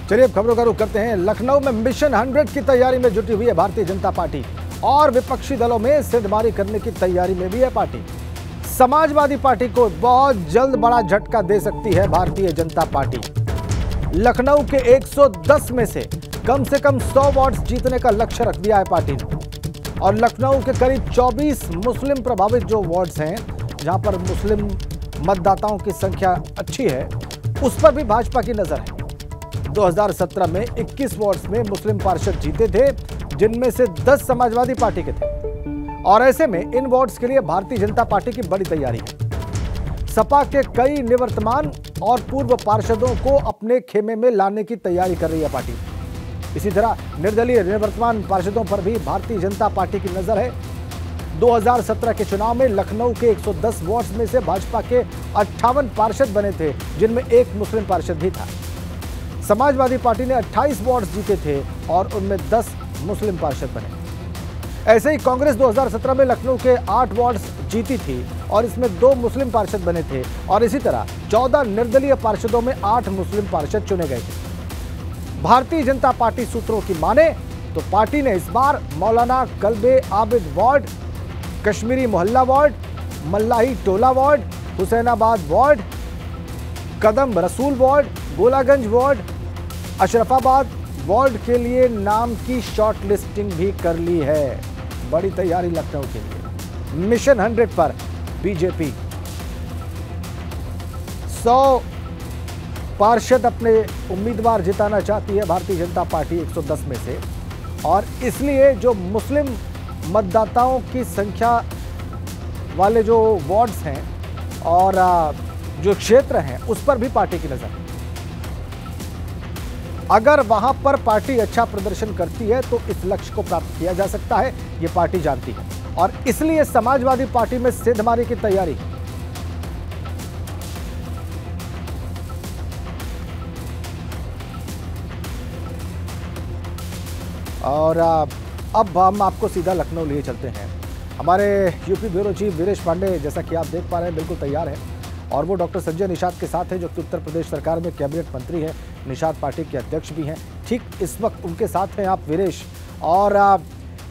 चलिए अब खबरों का रुख करते हैं। लखनऊ में मिशन 100 की तैयारी में जुटी हुई है भारतीय जनता पार्टी और विपक्षी दलों में सिद्धमारी करने की तैयारी में भी है पार्टी। समाजवादी पार्टी को बहुत जल्द बड़ा झटका दे सकती है भारतीय जनता पार्टी। लखनऊ के 110 में से कम 100 वार्ड जीतने का लक्ष्य रख दिया है पार्टी ने और लखनऊ के करीब 24 मुस्लिम प्रभावित जो वार्ड्स हैं, जहां पर मुस्लिम मतदाताओं की संख्या अच्छी है, उस पर भी भाजपा की नजर है। 2017 में 21 वार्ड्स में मुस्लिम पार्षद जीते थे, जिनमें से 10 समाजवादी पार्टी के थे और ऐसे में इन वार्ड्स के लिए भारतीय जनता पार्टी की बड़ी तैयारी है। सपा के कई निवर्तमान और पूर्व पार्षदों को अपने खेमे में लाने की तैयारी कर रही है पार्टी। इसी तरह निर्दलीय निवर्तमान पार्षदों पर भी भारतीय जनता पार्टी की नजर है। 2017 के चुनाव में लखनऊ के 110 वार्ड्स में से भाजपा के 58 पार्षद बने थे, जिनमें एक मुस्लिम पार्षद भी था। समाजवादी पार्टी ने 28 वार्ड्स जीते थे और उनमें 10 मुस्लिम पार्षद बने। ऐसे ही कांग्रेस 2017 में लखनऊ के 8 वार्ड्स जीती थी और इसमें 2 मुस्लिम पार्षद बने थे और इसी तरह 14 निर्दलीय पार्षदों में 8 मुस्लिम पार्षद चुने गए थे। भारतीय जनता पार्टी सूत्रों की माने तो पार्टी ने इस बार मौलाना कल्बे आबिद वार्ड, कश्मीरी मोहल्ला वार्ड, मल्लाही टोला वार्ड, हुसैनाबाद वार्ड, कदम रसूल ward, Golaganj ward, Ashrafabad ward के लिए नाम की शॉर्ट लिस्टिंग भी कर ली है। बड़ी तैयारी लखनऊ के लिए। मिशन 100 पर बीजेपी 100 पार्षद अपने उम्मीदवार जिताना चाहती है भारतीय जनता पार्टी 110 में से, और इसलिए जो मुस्लिम मतदाताओं की संख्या वाले जो वार्ड्स हैं और जो क्षेत्र हैं, उस पर भी पार्टी की नजर है। अगर वहां पर पार्टी अच्छा प्रदर्शन करती है तो इस लक्ष्य को प्राप्त किया जा सकता है, ये पार्टी जानती है और इसलिए समाजवादी पार्टी में सिद्धमारी की तैयारी है। और अब हम आपको सीधा लखनऊ लिए चलते हैं। हमारे UP bureau chief Viresh Pandey, जैसा कि आप देख पा रहे हैं, बिल्कुल तैयार है और वो डॉक्टर संजय निषाद के साथ हैं, जो कि उत्तर प्रदेश सरकार में कैबिनेट मंत्री हैं। निषाद पार्टी के अध्यक्ष भी हैं। ठीक इस वक्त उनके साथ हैं आप वीरेश, और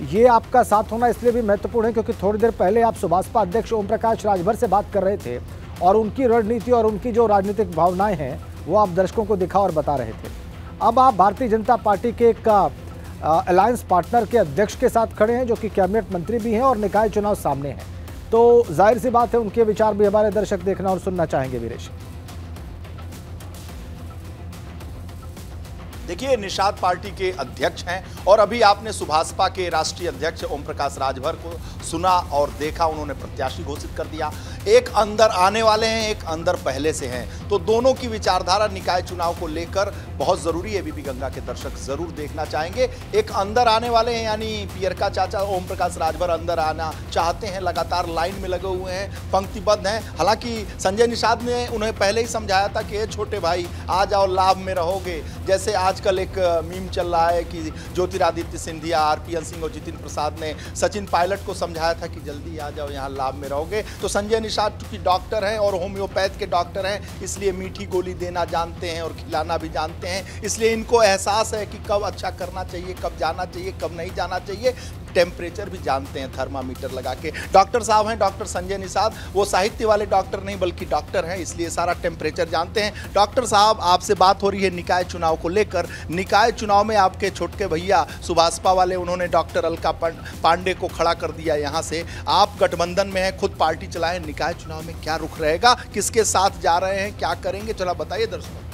ये आपका साथ होना इसलिए भी महत्वपूर्ण है क्योंकि थोड़ी देर पहले आप सुभाषपा अध्यक्ष ओम प्रकाश राजभर से बात कर रहे थे और उनकी रणनीति और उनकी जो राजनीतिक भावनाएं हैं वो आप दर्शकों को दिखा और बता रहे थे। अब आप भारतीय जनता पार्टी के एक अलायंस पार्टनर के अध्यक्ष के साथ खड़े हैं, जो कि कैबिनेट मंत्री भी हैं और निकाय चुनाव सामने है, तो जाहिर सी बात है उनके विचार भी हमारे दर्शक देखना और सुनना चाहेंगे। वीरेश, देखिए, निषाद पार्टी के अध्यक्ष हैं और अभी आपने सुभाषपा के राष्ट्रीय अध्यक्ष ओम प्रकाश राजभर को सुना और देखा, उन्होंने प्रत्याशी घोषित कर दिया। एक अंदर आने वाले हैं, एक अंदर पहले से हैं, तो दोनों की विचारधारा निकाय चुनाव को लेकर बहुत जरूरी है। बीबी गंगा के दर्शक जरूर देखना चाहेंगे। एक अंदर आने वाले हैं, यानी पियरका चाचा ओम प्रकाश राजभर अंदर आना चाहते हैं, लगातार लाइन में लगे हुए हैं, पंक्तिबद्ध हैं। हालांकि संजय निषाद ने उन्हें पहले ही समझाया था कि छोटे भाई आ जाओ, लाभ में रहोगे। जैसे आजकल एक मीम चल रहा है कि ज्योतिरादित्य सिंधिया, आरपीएन सिंह और जितिन प्रसाद ने सचिन पायलट को समझाया था कि जल्दी आ जाओ, यहाँ लाभ में रहोगे। तो संजय निषाद चूंकि डॉक्टर हैं और होम्योपैथ के डॉक्टर हैं, इसलिए मीठी गोली देना जानते हैं और खिलाना भी जानते हैं। इसलिए इनको एहसास है कि कब अच्छा करना चाहिए, कब जाना चाहिए, कब नहीं जाना चाहिए। टेम्परेचर भी जानते हैं थर्मामीटर लगा के। डॉक्टर साहब हैं डॉक्टर संजय निषाद, वो साहित्य वाले डॉक्टर नहीं बल्कि डॉक्टर हैं, इसलिए सारा टेम्परेचर जानते हैं। डॉक्टर साहब, आपसे बात हो रही है निकाय चुनाव को लेकर। निकाय चुनाव में आपके छोटके भैया सुभाषपा वाले, उन्होंने डॉक्टर अलका पांडे को खड़ा कर दिया यहाँ से। आप गठबंधन में हैं, खुद पार्टी चलाएं, निकाय चुनाव में क्या रुख रहेगा, किसके साथ जा रहे हैं, क्या करेंगे, चला बताइए दर्शकों।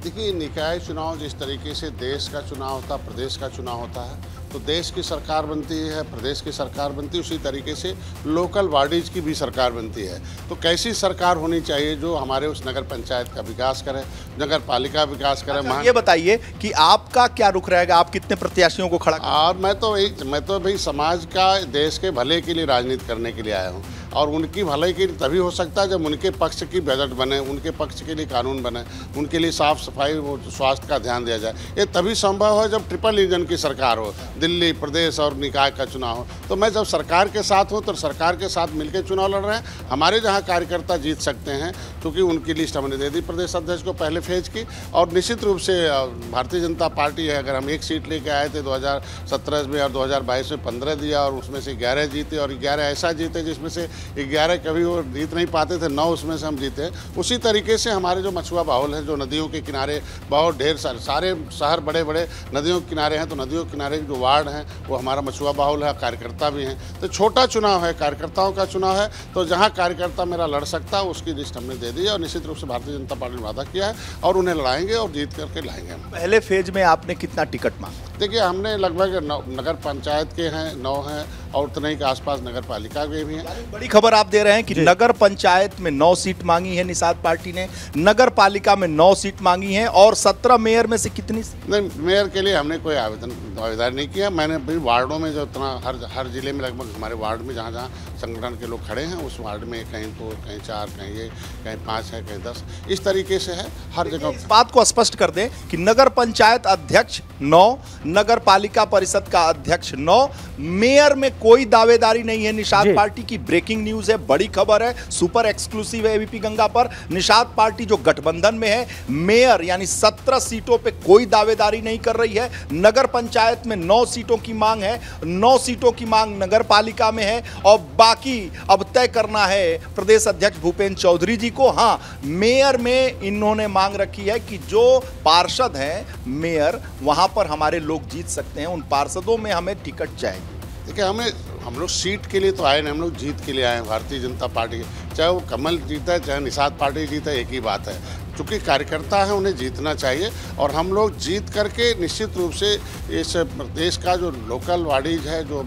देखिए, निकाय चुनाव जिस तरीके से देश का चुनाव होता है, प्रदेश का चुनाव होता है, तो देश की सरकार बनती है, प्रदेश की सरकार बनती है, उसी तरीके से लोकल बॉडीज की भी सरकार बनती है। तो कैसी सरकार होनी चाहिए जो हमारे उस नगर पंचायत का विकास करे, नगर पालिका विकास करे। अच्छा, ये बताइए कि आपका क्या रुख रहेगा, आप कितने प्रत्याशियों को खड़ा? और मैं तो भाई समाज का, देश के भले के लिए राजनीति करने के लिए आया हूँ और उनकी भलाई के लिए तभी हो सकता है जब उनके पक्ष की बजट बने, उनके पक्ष के लिए कानून बने, उनके लिए साफ सफाई वो स्वास्थ्य का ध्यान दिया जाए। ये तभी संभव है जब ट्रिपल इंजन की सरकार हो, दिल्ली, प्रदेश और निकाय का चुनाव हो। तो मैं जब सरकार के साथ हूँ तो सरकार के साथ मिलकर चुनाव लड़ रहे हैं। हमारे जहाँ कार्यकर्ता जीत सकते हैं क्योंकि उनकी लिस्ट हमने दे दी प्रदेश अध्यक्ष को पहले फेज की। और निश्चित रूप से भारतीय जनता पार्टी है, अगर हम एक सीट लेके आए थे 2017 में और 2022 में 15 दिया और उसमें से 11 जीते और 11 ऐसा जीते जिसमें से 11 कभी वो जीत नहीं पाते थे, 9 उसमें से हम जीते। उसी तरीके से हमारे जो मछुआ बाहुल है, जो नदियों के किनारे बहुत ढेर सारे शहर बड़े बड़े नदियों के किनारे हैं, तो नदियों के किनारे जो वार्ड हैं वो हमारा मछुआ बाहुल है, कार्यकर्ता भी हैं। तो छोटा चुनाव है, कार्यकर्ताओं का चुनाव है, तो जहाँ कार्यकर्ता मेरा लड़ सकता है उसकी लिस्ट हमने दे दी है। और निश्चित रूप से भारतीय जनता पार्टी ने वादा किया है और उन्हें लड़ाएंगे और जीत करके लाएंगे। पहले फेज में आपने कितना टिकट मांगा? देखिए, हमने लगभग नगर पंचायत के हैं 9 हैं और उतने ही के आसपास नगर पालिका के भी हैं। बड़ी खबर आप दे रहे हैं कि नगर पंचायत में 9 सीट मांगी है निषाद पार्टी ने, नगर पालिका में 9 सीट मांगी है और 17 मेयर में से कितनी? नहीं, मेयर के लिए हमने कोई आवेदन नहीं किया। मैंने भी वार्डों में जो इतना हर जिले में लगभग हमारे वार्ड में जहाँ जहाँ संगठन के लोग खड़े हैं उस वार्ड में कहीं 2, कहीं 4, कहीं ये, कहीं 5 है, कहीं 10, इस तरीके से है हर जगह। इस बात को स्पष्ट कर दें कि नगर पंचायत अध्यक्ष 9, नगर पालिका परिषद का अध्यक्ष 9, मेयर में कोई दावेदारी नहीं है निषाद पार्टी की। ब्रेकिंग न्यूज है, बड़ी खबर है, सुपर एक्सक्लूसिव है एबीपी गंगा पर। निषाद पार्टी जो गठबंधन में है, मेयर यानी 17 सीटों पे कोई दावेदारी नहीं कर रही है। नगर पंचायत में 9 सीटों की मांग है, 9 सीटों की मांग नगर पालिका में है और बाकी अब तय करना है प्रदेश अध्यक्ष भूपेंद्र चौधरी जी को। हाँ, मेयर में इन्होंने मांग रखी है कि जो पार्षद हैं मेयर, वहां पर हमारे लोग जीत सकते हैं, उन पार्षदों में हमें टिकट चाहिए। देखिए, हम लोग सीट के लिए तो आए नहीं, हम लोग जीत के लिए आए हैं भारतीय जनता पार्टी के। चाहे वो कमल जीता है, चाहे निषाद पार्टी जीता है, एक ही बात है। चूँकि कार्यकर्ता है उन्हें जीतना चाहिए और हम लोग जीत करके निश्चित रूप से इस प्रदेश का जो लोकल बॉडीज है, जो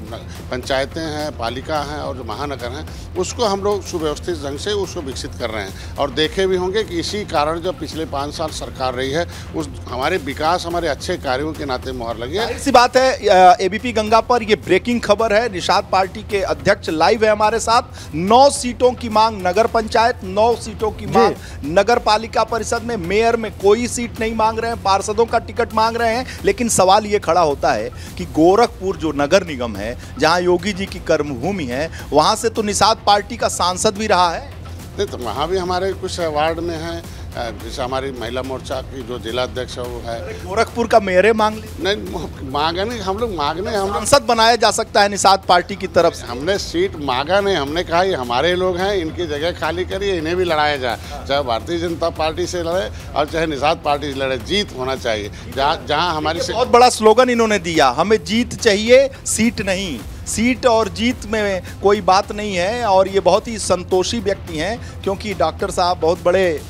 पंचायतें हैं, पालिका हैं और जो महानगर हैं, उसको हम लोग सुव्यवस्थित ढंग से उसको विकसित कर रहे हैं। और देखे भी होंगे कि इसी कारण जो पिछले 5 साल सरकार रही है, उस हमारे विकास, हमारे अच्छे कार्यों के नाते मोहर लगी है। ऐसी बात है, एबीपी गंगा पर ये ब्रेकिंग खबर है। निषाद पार्टी के अध्यक्ष लाइव है हमारे साथ। 9 सीटों की मांग नगर पंचायत, 9 सीटों की मांग नगर पालिका परिषद में, मेयर में कोई सीट नहीं मांग रहे हैं, पार्षदों का टिकट मांग रहे हैं। लेकिन सवाल ये खड़ा होता है कि गोरखपुर जो नगर निगम है, जहां योगी जी की कर्मभूमि है, वहां से तो निषाद पार्टी का सांसद भी रहा है। नहीं, तो वहाँ भी हमारे कुछ वार्ड में हैं, जैसे हमारी महिला मोर्चा की जो जिला अध्यक्ष है वो है। गोरखपुर का मेयर मांग ले? नहीं, मांगा नहीं, हम लोग मांगने, हम सांसद बनाया जा सकता है निषाद पार्टी की तरफ से। हमने सीट मांगा नहीं, हमने कहा ये हमारे लोग हैं, इनकी जगह खाली करिए, इन्हें भी लड़ाया जाए। चाहे भारतीय जनता पार्टी से लड़े और चाहे निषाद पार्टी से लड़े, जीत होना चाहिए। जहाँ हमारी बहुत बड़ा स्लोगन इन्होंने दिया, हमें जीत चाहिए, सीट नहीं। सीट और जीत में कोई बात नहीं है और ये बहुत ही संतोषी व्यक्ति हैं क्योंकि डॉक्टर साहब बहुत बड़े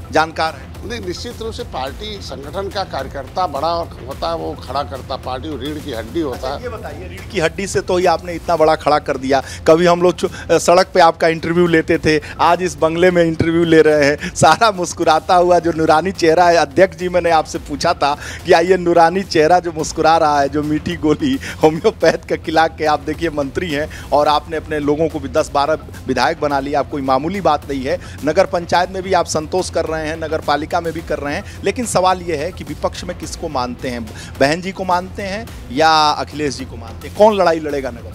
जानकार हैं। नहीं, निश्चित रूप से पार्टी संगठन का कार्यकर्ता बड़ा होता है, वो खड़ा करता, पार्टी रीढ़ की हड्डी होता है। ये बताइए, रीढ़ की हड्डी से तो ही आपने इतना बड़ा खड़ा कर दिया। कभी हम लोग सड़क पे आपका इंटरव्यू लेते थे, आज इस बंगले में इंटरव्यू ले रहे हैं, सारा मुस्कुराता हुआ जो नूरानी चेहरा है। अध्यक्ष जी, मैंने आपसे पूछा था कि आइए, नूरानी चेहरा जो मुस्कुरा रहा है, जो मीठी गोली होम्योपैथ का खिला के आप देखिए मंत्री हैं और आपने अपने लोगों को भी 10-12 विधायक बना लिया। आप कोई मामूली बात नहीं है। नगर पंचायत में भी आप संतोष कर रहे हैं, नगर पालिका में भी कर रहे हैं। लेकिन सवाल यह है कि विपक्ष में किसको मानते हैं? बहन जी को मानते हैं या अखिलेश जी को मानते हैं? कौन लड़ाई लड़ेगा नगर?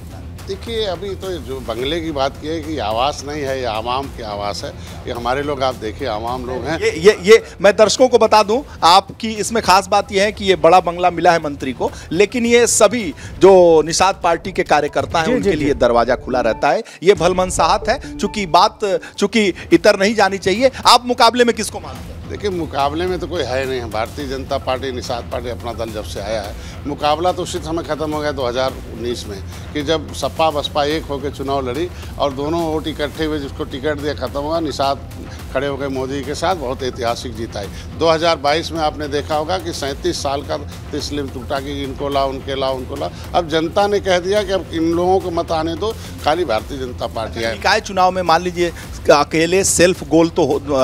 देखिए, अभी तो जो बंगले की बात की है कि आवास नहीं है, ये आवाम की आवास है। ये हमारे लोग, आप देखिए, आवाम लोग हैं। ये मैं दर्शकों को बता दूं, आपकी इसमें खास बात यह है कि ये बड़ा बंगला मिला है मंत्री को, लेकिन ये सभी जो निषाद पार्टी के कार्यकर्ता हैं उनके लिए दरवाजा खुला रहता है। ये भलमनसाहत है, चूंकि इतर नहीं जानी चाहिए। आप मुकाबले में किसको मानते हैं? देखिए, मुकाबले में तो कोई है नहीं है। भारतीय जनता पार्टी, निषाद पार्टी अपना दल जब से आया है, मुकाबला तो उसी समय ख़त्म हो गया 2019 में कि जब सपा बसपा एक होकर चुनाव लड़ी और दोनों वोट इकट्ठे हुए, जिसको टिकट दिया, खत्म हुआ। निषाद खड़े हो गए मोदी के साथ, बहुत ऐतिहासिक जीत आई। 2022 में आपने देखा होगा कि 37 साल का तिस्लिम टूटा कि इनको ला, उनके ला, उनको ला। अब जनता ने कह दिया कि अब इन लोगों को मत आने दो, खाली भारतीय जनता पार्टी है। निकाय चुनाव में मान लीजिए अकेले सेल्फ गोल तो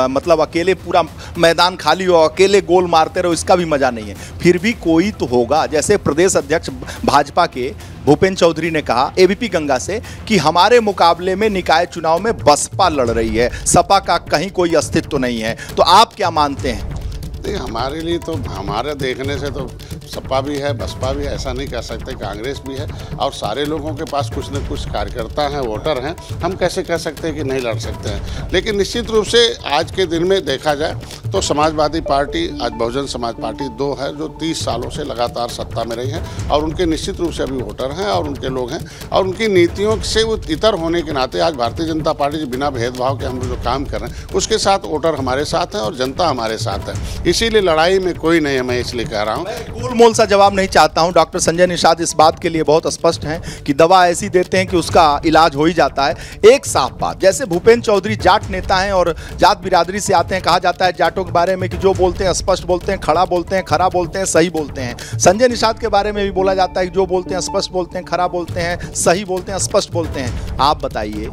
मतलब अकेले पूरा मैदान खाली हो, अकेले गोल मारते रहो, इसका भी मजा नहीं है। फिर भी कोई तो होगा। जैसे प्रदेश अध्यक्ष भाजपा के भूपेंद्र चौधरी ने कहा एबीपी गंगा से कि हमारे मुकाबले में निकाय चुनाव में बसपा लड़ रही है, सपा का कहीं कोई अस्तित्व तो नहीं है। तो आप क्या मानते हैं? हमारे लिए तो, हमारे देखने से तो सपा भी है, बसपा भी है, ऐसा नहीं कह सकते, कांग्रेस भी है, और सारे लोगों के पास कुछ न कुछ कार्यकर्ता हैं, वोटर हैं। हम कैसे कह सकते हैं कि नहीं लड़ सकते हैं? लेकिन निश्चित रूप से आज के दिन में देखा जाए तो समाजवादी पार्टी, आज बहुजन समाज पार्टी, दो है जो 30 सालों से लगातार सत्ता में रही हैं और उनके निश्चित रूप से अभी वोटर हैं और उनके लोग हैं, और उनकी नीतियों से वो इतर होने के नाते आज भारतीय जनता पार्टी बिना भेदभाव के हम जो काम कर रहे हैं उसके साथ वोटर हमारे साथ हैं और जनता हमारे साथ है। इसीलिए लड़ाई में कोई नहीं है, मैं इसलिए कह रहा हूँ। गोलमोल सा जवाब नहीं चाहता हूं। डॉक्टर संजय निषाद इस बात के लिए बहुत स्पष्ट हैं कि दवा ऐसी देते हैं कि उसका इलाज हो ही जाता है। एक साफ बात, जैसे भूपेंद्र चौधरी जाट नेता हैं और जाट बिरादरी से आते हैं, कहा जाता है जाटों के बारे में कि जो बोलते हैं स्पष्ट बोलते हैं, खड़ा बोलते हैं, खरा बोलते हैं, सही बोलते हैं। संजय निषाद के बारे में भी बोला जाता है कि जो बोलते हैं स्पष्ट बोलते हैं, खरा बोलते हैं, सही बोलते हैं, स्पष्ट बोलते हैं। आप बताइए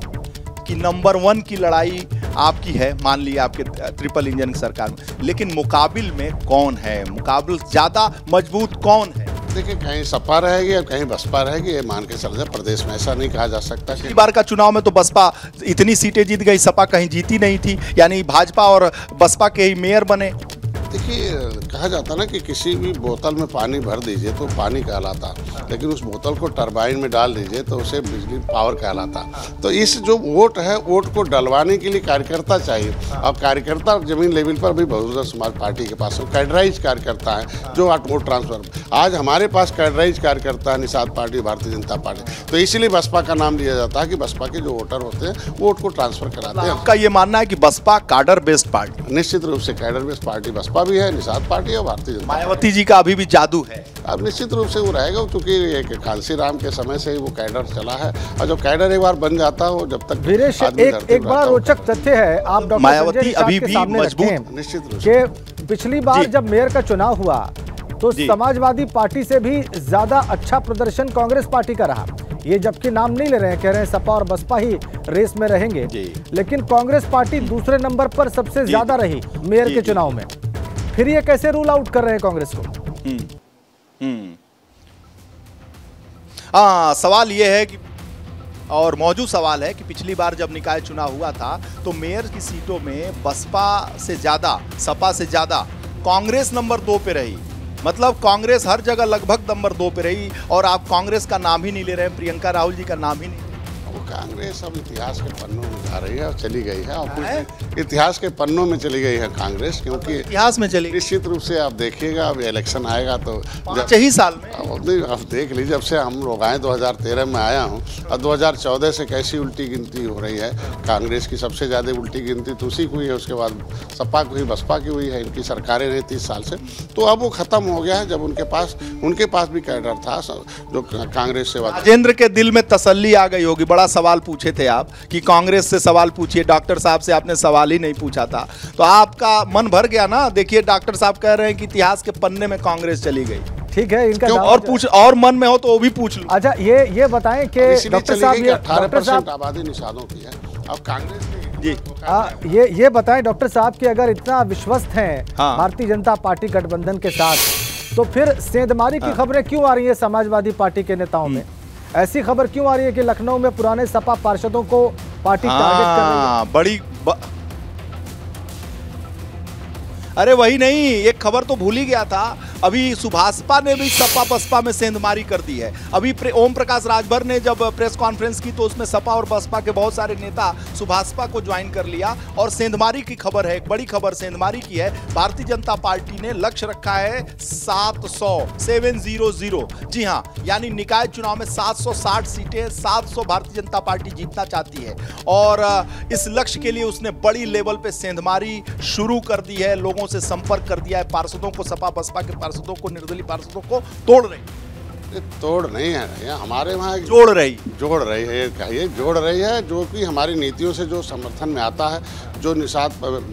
कि नंबर 1 की लड़ाई आपकी है, मान लिया आपके ट्रिपल इंजन की सरकार में, लेकिन मुकाबिल में कौन है? मुकाबिल ज्यादा मजबूत कौन है? देखिए, कहीं सपा रहेगी और कहीं बसपा रहेगी, ये मान के चल जाए। प्रदेश में ऐसा नहीं कहा जा सकता कि इस बार का चुनाव में तो बसपा इतनी सीटें जीत गई, सपा कहीं जीती नहीं थी, यानी भाजपा और बसपा के ही मेयर बने। देखिए, कहा जाता ना कि किसी भी बोतल में पानी भर दीजिए तो पानी कहलाता, लेकिन उस बोतल को टरबाइन में डाल दीजिए तो उसे बिजली पावर कहलाता। तो इस जो वोट है, वोट को डलवाने के लिए कार्यकर्ता चाहिए। अब कार्यकर्ता जमीन लेवल पर भी बहुजन समाज पार्टी के पास कैडराइज कार्यकर्ता है जो वोट ट्रांसफर। आज हमारे पास कैडराइज कार्यकर्ता है निषाद पार्टी, भारतीय जनता पार्टी, तो इसीलिए बसपा का नाम लिया जाता है कि बसपा के जो वोटर होते हैं वोट को ट्रांसफर कराते हैं। आपका ये मानना है कि बसपा कैडर बेस्ड पार्टी? निश्चित रूप से कैडर बेस्ड पार्टी बसपा भी है, निषाद पार्टी और भारतीय जनता। मायावती जी का अभी भी जादू है। अब निश्चित रूप से वो रहेगा, क्योंकि एक कांसी राम के समय से ही वो कैडर चला है, और जब कैडर एक बार बन जाता है जब तक वीरेश, एक बड़ा रोचक तथ्य है, आप डॉक्टर मायावती अभी भी मजबूत। निश्चित रूप से पिछली बार जब मेयर का चुनाव हुआ तो समाजवादी पार्टी से भी ज्यादा अच्छा प्रदर्शन कांग्रेस पार्टी का रहा। ये जबकि नाम नहीं ले रहे हैं, कह रहे हैं सपा और बसपा ही रेस में रहेंगे, लेकिन कांग्रेस पार्टी दूसरे नंबर पर सबसे ज्यादा रही मेयर के चुनाव में। फिर ये कैसे रूल आउट कर रहे हैं कांग्रेस को? सवाल ये है कि, और मौजूद सवाल है कि पिछली बार जब निकाय चुनाव हुआ था तो मेयर की सीटों में बसपा से ज्यादा, सपा से ज्यादा कांग्रेस नंबर 2 पे रही। मतलब कांग्रेस हर जगह लगभग नंबर 2 पे रही, और आप कांग्रेस का नाम ही नहीं ले रहे हैं, प्रियंका राहुल जी का नाम ही नहीं। कांग्रेस अब इतिहास के पन्नों में जा रही है और चली गई है, और कुछ इतिहास के पन्नों में चली गई है कांग्रेस, क्योंकि इतिहास में चली। निश्चित रूप से आप देखिएगा, अब इलेक्शन आएगा तो 5 ही साल में अब देख लीजिए, जब से हम लोग आए 2013 में आया हूँ, और 2014 से कैसी उल्टी गिनती हो रही है। कांग्रेस की सबसे ज़्यादा उल्टी गिनती तो उसी को हुई है, उसके बाद सपा को हुई, बसपा की हुई है। इनकी सरकारें रही 30 साल से, तो अब वो खत्म हो गया है। जब उनके पास भी कैडर था जो कांग्रेस से। राजेंद्र के दिल में तसल्ली आ गई होगी। बड़ा सवाल पूछे थे आप कि कांग्रेस से सवाल पूछिए, डॉक्टर साहब से आपने सवाल ही नहीं पूछा था, तो आपका मन भर गया ना। देखिए, डॉक्टर साहब कह रहे हैं कि इतिहास के पन्ने में कांग्रेस चली गई। ठीक है, इनका और मन में हो तो वो भी पूछ लो। अच्छा, ये बताएं कि डॉक्टर साहब, 18% आबादी निषादों की है। अब कांग्रेस जी ये बताएं डॉक्टर साहब कि अगर इतना विश्वस्त हैं भारतीय जनता पार्टी गठबंधन के साथ, तो फिर सेंधमारी की खबरें क्यों आ रही है समाजवादी पार्टी के नेताओं में? ऐसी खबर क्यों आ रही है कि लखनऊ में पुराने सपा पार्षदों को पार्टी टारगेट कर रही है? अरे वही नहीं, एक खबर तो भूल ही गया था। अभी सुभाषपा ने भी सपा बसपा में सेंधमारी कर दी है। अभी ओम प्रकाश राजभर ने जब प्रेस कॉन्फ्रेंस की तो उसमें सपा और बसपा के बहुत सारे नेता सुभाषपा को ज्वाइन कर लिया, और सेंधमारी की खबर है, एक बड़ी खबर सेंधमारी की है। भारतीय जनता पार्टी ने लक्ष्य रखा है 700 जी हाँ, यानी निकाय चुनाव में 760 सीटें, 700 भारतीय जनता पार्टी जीतना चाहती है, और इस लक्ष्य के लिए उसने बड़ी लेवल पे सेंधमारी शुरू कर दी है। लोगों से संपर्क कर दिया है, पार्षदों को, सपा बसपा के पार्षदों को, निर्दलीय पार्षदों को तोड़ नहीं है, हमारे वहाँ जोड़ रही है, जो कि हमारी नीतियों से जो समर्थन में आता है, जो निषाद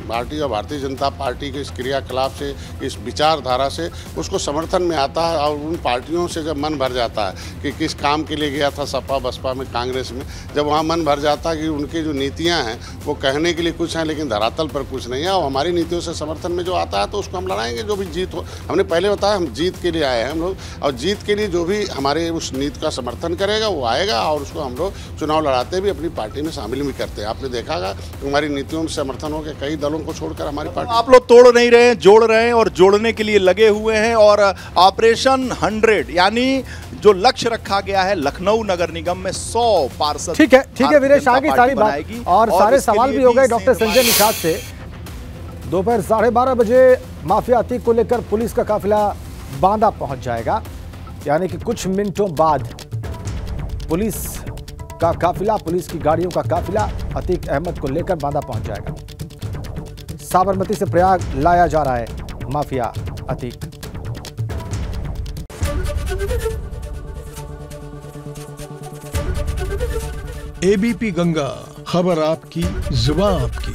पार्टी और भारतीय जनता पार्टी के इस क्रियाकलाप से, इस विचारधारा से उसको समर्थन में आता है। और उन पार्टियों से जब मन भर जाता है कि किस काम के लिए गया था सपा बसपा में, कांग्रेस में, जब वहाँ मन भर जाता है कि उनकी जो नीतियाँ हैं वो कहने के लिए कुछ हैं लेकिन धरातल पर कुछ नहीं है, और हमारी नीतियों से समर्थन में जो आता है तो उसको हम लड़ाएंगे, जो भी जीत हो। हमने पहले बताया, हम जीत के लिए आए हैं हम लोग, और जीत के लिए जो भी हमारे उस नीति का समर्थन करेगा, वो आएगा और उसको हम लोग चुनाव लड़ाते भी अपनी पार्टी में शामिल भी करते हैं। आपने देखा होगा हमारी नीतियों में समर्थन हो के कई दलों को छोड़कर हमारी पार्टी। आप लोग तोड़ नहीं रहे हैं, जोड़ रहे हैं और जोड़ने के लिए लगे हुए हैं। और ऑपरेशन 100 यानी जो लक्ष्य रखा गया है लखनऊ नगर निगम में 100 पार्षद। ठीक है वीरेश, आगे सारी बात और सारे सवाल भी हो गए डॉक्टर संजय निषाद से। दोपहर 12:30 बजे माफिया अतीक को लेकर पुलिस का काफिला बांदा पहुंच जाएगा, यानी कि कुछ मिनटों बाद पुलिस का काफिला, पुलिस की गाड़ियों का काफिला अतीक अहमद को लेकर बांदा पहुंच जाएगा। साबरमती से प्रयाग लाया जा रहा है माफिया अतीक। एबीपी गंगा, खबर आपकी, जुबान आपकी।